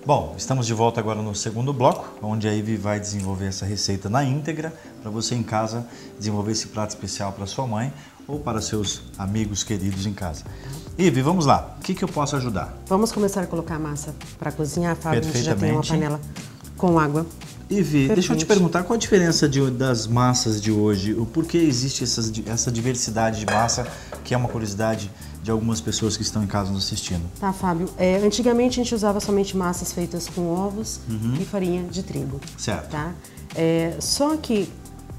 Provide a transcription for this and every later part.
Bom, estamos de volta agora no segundo bloco, onde a Ivy vai desenvolver essa receita na íntegra para você em casa desenvolver esse prato especial para sua mãe ou para seus amigos queridos em casa. Ivy, vamos lá. O que eu posso ajudar? Vamos começar a colocar a massa para cozinhar, Fábio. A gente já tem uma panela com água. Ivy, deixa eu te perguntar, qual a diferença das massas de hoje? O porquê existe essa diversidade de massa, que é uma curiosidade de algumas pessoas que estão em casa nos assistindo? Tá, Fábio. Antigamente a gente usava somente massas feitas com ovos e farinha de trigo. Certo. Tá? Só que,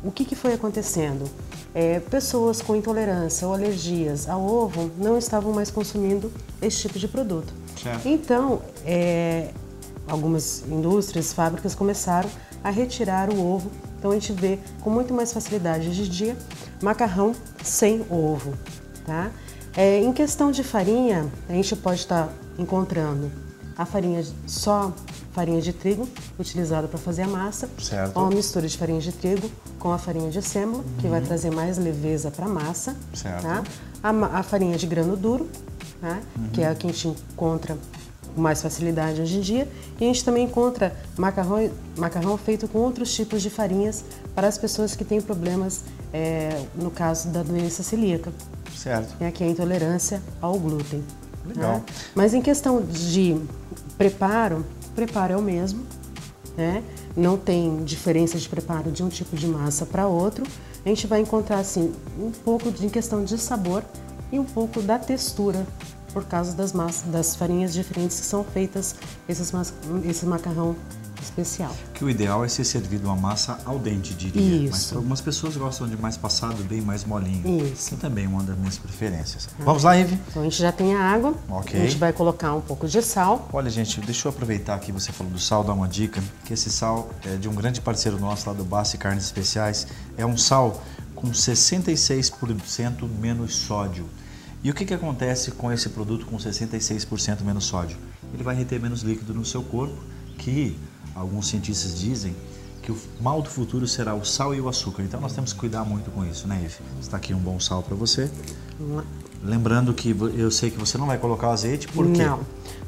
o que foi acontecendo? Pessoas com intolerância ou alergias ao ovo não estavam mais consumindo esse tipo de produto. Certo. Então, algumas indústrias, fábricas começaram a retirar o ovo. Então a gente vê com muito mais facilidade hoje em dia macarrão sem ovo, tá? Em questão de farinha, a gente pode estar encontrando a farinha só farinha de trigo utilizada para fazer a massa, certo. Ou uma mistura de farinha de trigo com a farinha de sêmola, que vai trazer mais leveza para a massa, certo. Tá? A farinha de grano duro, tá? Que é a que a gente encontra com mais facilidade hoje em dia, e a gente também encontra macarrão feito com outros tipos de farinhas para as pessoas que têm problemas, no caso da doença celíaca. Certo. Que é a intolerância ao glúten. Legal. Né? Mas em questão de preparo, o preparo é o mesmo, né? Não tem diferença de preparo de um tipo de massa para outro. A gente vai encontrar assim um pouco em questão de sabor e um pouco da textura, por causa das farinhas diferentes que são feitas esse macarrão especial. Que o ideal é ser servido uma massa al dente, diria. Isso. Mas algumas pessoas gostam de mais passado, bem mais molinho. Isso. Que também é uma das minhas preferências. Vamos lá, Ivy? Então a gente já tem a água. Ok. A gente vai colocar um pouco de sal. Olha, gente, deixa eu aproveitar que você falou do sal, dar uma dica, que esse sal é de um grande parceiro nosso lá do Bassi Carnes Especiais. É um sal com 66% menos sódio. E o que acontece com esse produto com 66% menos sódio? Ele vai reter menos líquido no seu corpo, que alguns cientistas dizem que o mal do futuro será o sal e o açúcar. Então nós temos que cuidar muito com isso, né, Ivy? Está aqui um bom sal para você. Lembrando que eu sei que você não vai colocar o azeite, por quê? Não,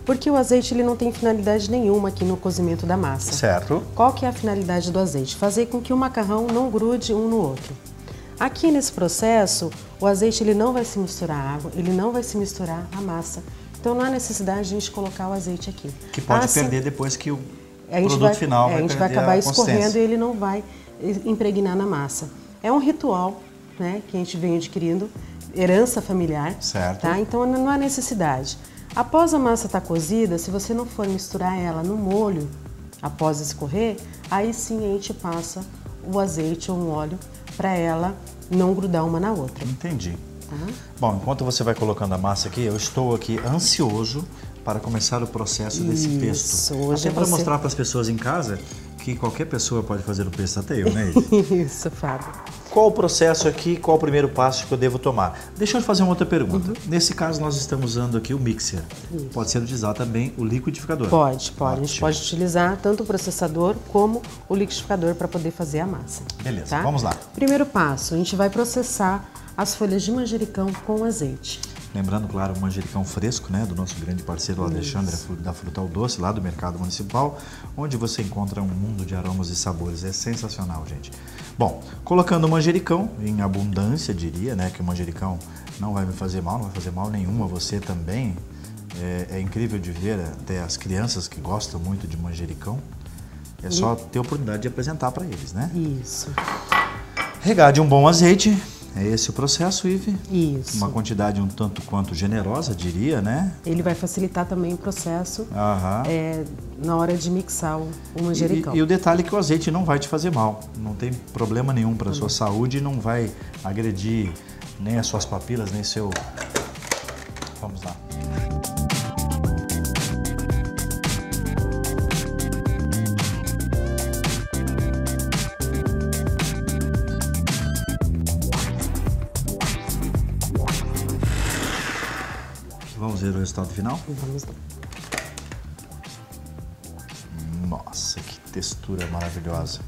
porque o azeite ele não tem finalidade nenhuma aqui no cozimento da massa. Certo. Qual que é a finalidade do azeite? Fazer com que o macarrão não grude um no outro. Aqui nesse processo, o azeite ele não vai se misturar à água, ele não vai se misturar à massa. Então não há necessidade de a gente colocar o azeite aqui. Que pode perder depois que o produto vai, final vai a gente perder vai acabar a escorrendo e ele não vai impregnar na massa. É um ritual, né, que a gente vem adquirindo, herança familiar. Certo. Tá? Então não há necessidade. Após a massa estar cozida, se você não for misturar ela no molho, após escorrer, aí sim a gente passa o azeite ou um óleo para ela não grudar uma na outra. Entendi. Bom, enquanto você vai colocando a massa aqui, eu estou aqui ansioso para começar o processo desse pesto. Hoje até para mostrar para as pessoas em casa que qualquer pessoa pode fazer o pesto, até eu, né, Ivy? Isso, Fábio. Qual o processo aqui, qual o primeiro passo que eu devo tomar? Deixa eu fazer uma outra pergunta. Nesse caso, nós estamos usando aqui o mixer. Isso. Pode ser utilizado também o liquidificador? Pode. Ótimo. A gente pode utilizar tanto o processador como o liquidificador para poder fazer a massa. Beleza, tá? vamos lá. Primeiro passo, a gente vai processar as folhas de manjericão com azeite. Lembrando, claro, o manjericão fresco, né, do nosso grande parceiro Alexandre, da Frutal Doce, lá do Mercado Municipal, onde você encontra um mundo de aromas e sabores. É sensacional, gente. Bom, colocando o manjericão em abundância, diria, né, que o manjericão não vai me fazer mal, não vai fazer mal nenhum a você também. É incrível de ver até as crianças que gostam muito de manjericão. É só ter a oportunidade de apresentar para eles, né? Isso. Regar de um bom azeite. É esse o processo, Ivy? Isso. Uma quantidade um tanto quanto generosa, diria, né? Ele vai facilitar também o processo na hora de mixar o manjericão. E o detalhe é que o azeite não vai te fazer mal. Não tem problema nenhum para a sua saúde, não vai agredir nem as suas papilas, nem seu... Vamos lá. Vamos ver o resultado final? Vamos lá. Nossa, que textura maravilhosa.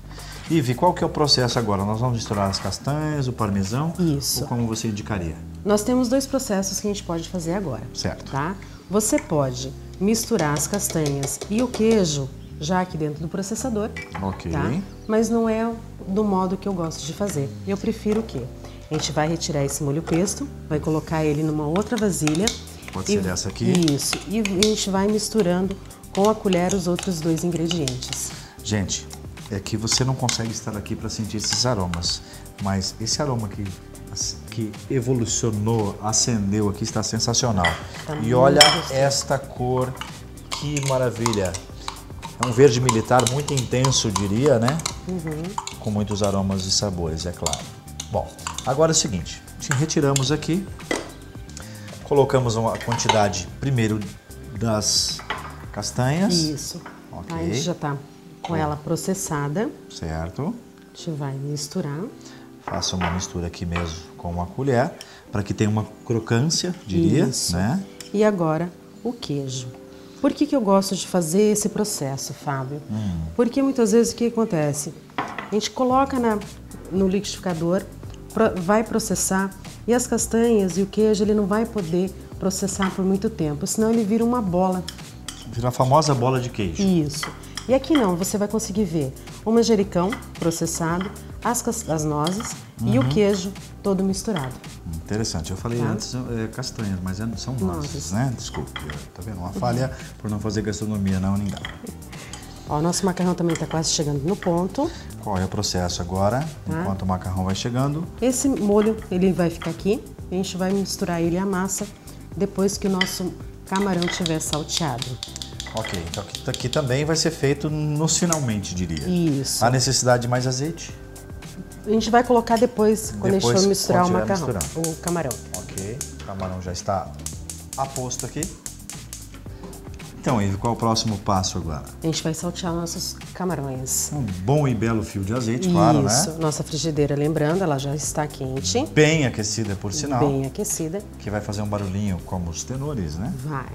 Ivy, qual que é o processo agora? Nós vamos misturar as castanhas, o parmesão? Isso. Ou como você indicaria? Nós temos dois processos que a gente pode fazer agora. Certo. Tá? Você pode misturar as castanhas e o queijo já aqui dentro do processador, Ok. tá? Mas não é do modo que eu gosto de fazer. Eu prefiro o quê? A gente vai retirar esse molho pesto, vai colocar ele numa outra vasilha. Pode ser essa aqui. Isso. E a gente vai misturando com a colher os outros 2 ingredientes. Gente, é que você não consegue estar aqui para sentir esses aromas, mas esse aroma que evolucionou, acendeu aqui, está sensacional. Tá E muito olha gostoso. esta cor, que maravilha. É um verde militar muito intenso, eu diria, né? Com muitos aromas e sabores, é claro. Bom, agora é o seguinte, retiramos aqui, colocamos uma quantidade primeiro das castanhas. Isso. Ok. Aí a gente já tá com ela processada. Certo. A gente vai misturar. Faça uma mistura aqui mesmo com uma colher, para que tenha uma crocância, diria, Isso. né? E agora o queijo. Por que eu gosto de fazer esse processo, Fábio? Porque muitas vezes o que acontece? A gente coloca no liquidificador, vai processar, e as castanhas e o queijo ele não vai poder processar por muito tempo, senão ele vira uma bola. Vira a famosa bola de queijo. Isso. E aqui não, você vai conseguir ver o manjericão processado, as nozes e o queijo todo misturado. Interessante. Eu falei antes castanhas, mas são nozes, né? Desculpe. Tá vendo? Uma falha por não fazer gastronomia na Unidade. Ó, o nosso macarrão também está quase chegando no ponto. Qual é o processo agora? Enquanto o macarrão vai chegando. Esse molho, ele vai ficar aqui. A gente vai misturar ele à massa depois que o nosso camarão estiver salteado. Ok, então aqui também vai ser feito nos finalmente, diria. Isso. Há necessidade de mais azeite? A gente vai colocar depois, quando a gente for misturar quando o estiver macarrão, misturando. o camarão. Ok, o camarão já está a posto aqui. Então, Ive, qual é o próximo passo agora? A gente vai saltear nossos camarões. Um bom e belo fio de azeite, claro, né? Isso. Nossa frigideira, lembrando, ela já está quente. Bem aquecida, por sinal. Bem aquecida. Que vai fazer um barulhinho como os tenores, né? Vai.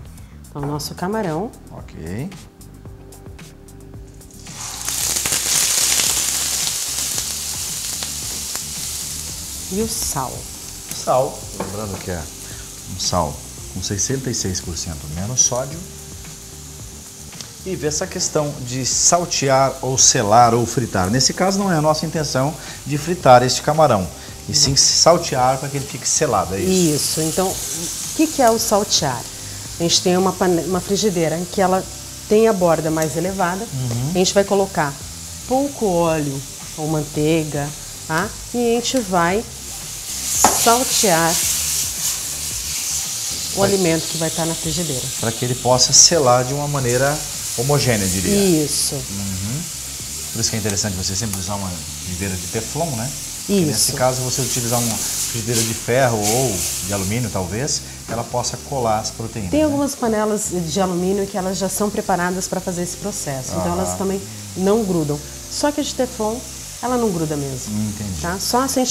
Então, o nosso camarão. Ok. E o sal. Sal. Lembrando que é um sal com 66% menos sódio. E ver essa questão de saltear ou selar ou fritar. Nesse caso não é a nossa intenção de fritar este camarão, e sim saltear para que ele fique selado, é isso? Isso. Então, o que é o saltear? A gente tem uma frigideira que ela tem a borda mais elevada. A gente vai colocar pouco óleo ou manteiga, tá? E a gente vai saltear o alimento que vai estar na frigideira. Para que ele possa selar de uma maneira homogênea, diria. Isso. Por isso que é interessante você sempre usar uma frigideira de teflon, né? Isso. E nesse caso, você utilizar uma frigideira de ferro ou de alumínio, talvez, ela possa colar as proteínas. Tem né? algumas panelas de alumínio que elas já são preparadas para fazer esse processo. Então elas também não grudam. Só que a de teflon, ela não gruda mesmo. Entendi. Tá? Só se a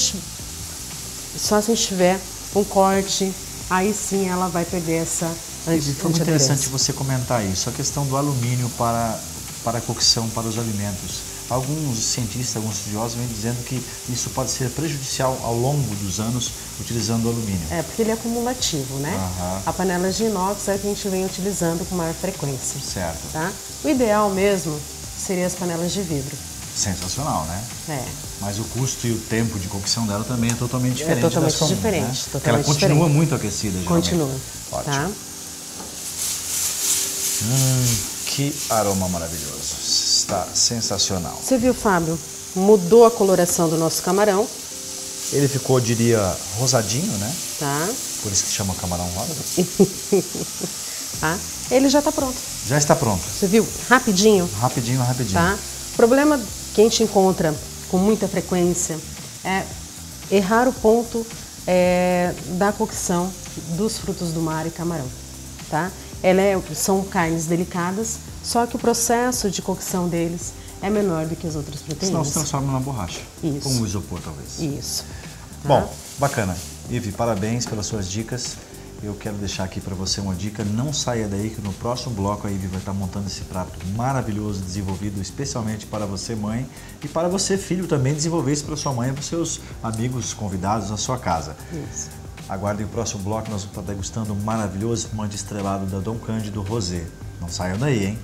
gente tiver um corte, aí sim ela vai perder essa Foi muito interessante você comentar isso, a questão do alumínio para a cocção, para os alimentos. Alguns cientistas, alguns estudiosos vêm dizendo que isso pode ser prejudicial ao longo dos anos utilizando o alumínio. É, porque ele é acumulativo, né? A panela de inox é a que a gente vem utilizando com maior frequência. Certo. Tá? O ideal mesmo seria as panelas de vidro. Sensacional, né? É. Mas o custo e o tempo de cocção dela também é totalmente diferente. totalmente das comuns, diferente, né? totalmente Ela continua diferente. muito aquecida, geralmente. Continua. Ótimo. Tá? Que aroma maravilhoso. Está sensacional. Você viu, Fábio? Mudou a coloração do nosso camarão. Ele ficou, diria, rosadinho, né? Tá? Por isso que chama camarão rosa. Tá? Ele já está pronto. Já está pronto. Você viu? Rapidinho. Rapidinho, rapidinho. Tá? O problema que a gente encontra com muita frequência é errar o ponto da cocção dos frutos do mar e camarão. Tá? São carnes delicadas, só que o processo de cocção deles é menor do que as outras proteínas. Senão se transforma numa borracha. Isso. Ou um isopor, talvez. Isso. Tá? Bom, bacana. Ive, parabéns pelas suas dicas. Eu quero deixar aqui para você uma dica, não saia daí que no próximo bloco a Ive vai estar montando esse prato maravilhoso, desenvolvido especialmente para você, mãe, e para você, filho, também desenvolver isso para sua mãe e para os seus amigos convidados na sua casa. Isso. Aguardem o próximo bloco, nós vamos estar degustando um maravilhoso espumante estrelado da Dom Cândido Rosé. Não saiam daí, hein?